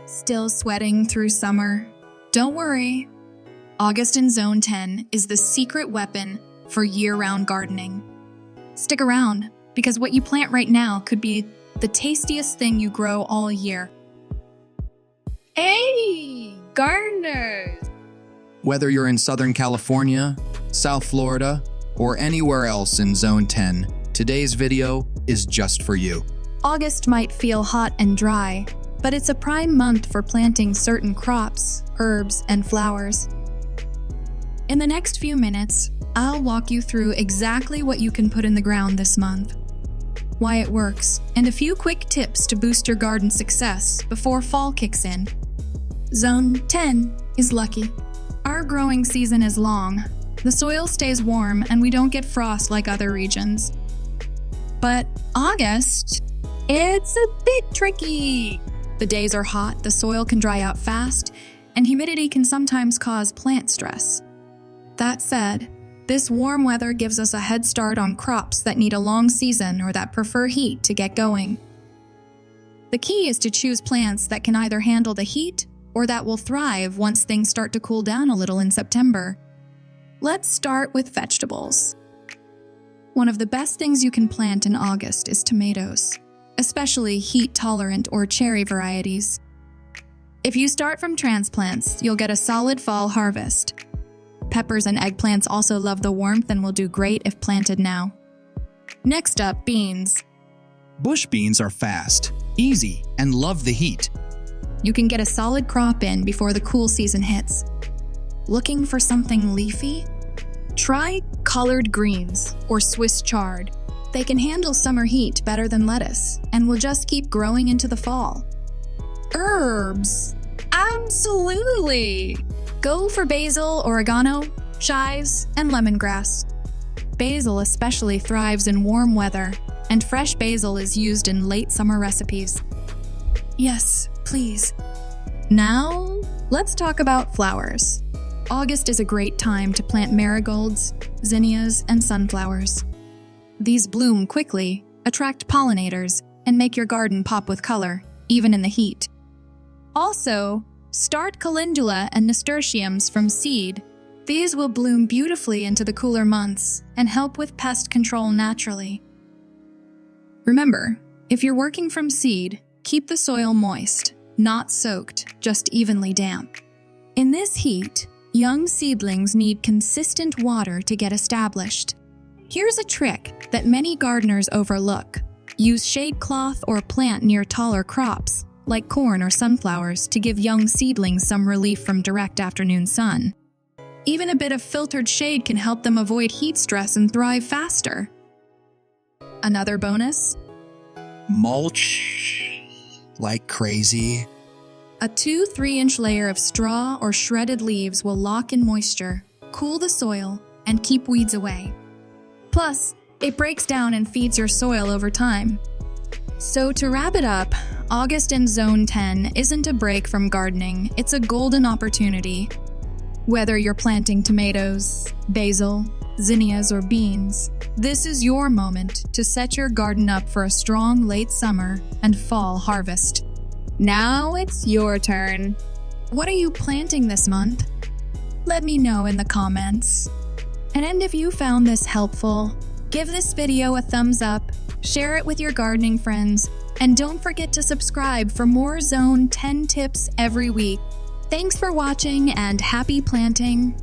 Still sweating through summer? Don't worry. August in Zone 10 is the secret weapon for year-round gardening. Stick around, because what you plant right now could be the tastiest thing you grow all year. Hey, gardeners! Whether you're in Southern California, South Florida, or anywhere else in Zone 10, today's video is just for you. August might feel hot and dry, but it's a prime month for planting certain crops, herbs, and flowers. In the next few minutes, I'll walk you through exactly what you can put in the ground this month, why it works, and a few quick tips to boost your garden success before fall kicks in. Zone 10 is lucky. Our growing season is long. The soil stays warm and we don't get frost like other regions. But August, it's a bit tricky. The days are hot, the soil can dry out fast, and humidity can sometimes cause plant stress. That said, this warm weather gives us a head start on crops that need a long season or that prefer heat to get going. The key is to choose plants that can either handle the heat or that will thrive once things start to cool down a little in September. Let's start with vegetables. One of the best things you can plant in August is tomatoes, especially heat-tolerant or cherry varieties. If you start from transplants, you'll get a solid fall harvest. Peppers and eggplants also love the warmth and will do great if planted now. Next up, beans. Bush beans are fast, easy, and love the heat. You can get a solid crop in before the cool season hits. Looking for something leafy? Try collard greens or Swiss chard. They can handle summer heat better than lettuce and will just keep growing into the fall. Herbs. Absolutely! Go for basil, oregano, chives, and lemongrass. Basil especially thrives in warm weather, and fresh basil is used in late summer recipes. Yes, please. Now, let's talk about flowers. August is a great time to plant marigolds, zinnias, and sunflowers. These bloom quickly, attract pollinators, and make your garden pop with color, even in the heat. Also, start calendula and nasturtiums from seed. These will bloom beautifully into the cooler months and help with pest control naturally. Remember, if you're working from seed, keep the soil moist, not soaked, just evenly damp. In this heat, young seedlings need consistent water to get established. Here's a trick that many gardeners overlook. Use shade cloth or plant near taller crops, like corn or sunflowers, to give young seedlings some relief from direct afternoon sun. Even a bit of filtered shade can help them avoid heat stress and thrive faster. Another bonus? Mulch like crazy. A 2-3-inch layer of straw or shredded leaves will lock in moisture, cool the soil, and keep weeds away. Plus, it breaks down and feeds your soil over time. So to wrap it up, August in Zone 10 isn't a break from gardening, it's a golden opportunity. Whether you're planting tomatoes, basil, zinnias, or beans, this is your moment to set your garden up for a strong late summer and fall harvest. Now it's your turn. What are you planting this month? Let me know in the comments. And if you found this helpful, give this video a thumbs up, share it with your gardening friends, and don't forget to subscribe for more Zone 10 tips every week. Thanks for watching and happy planting!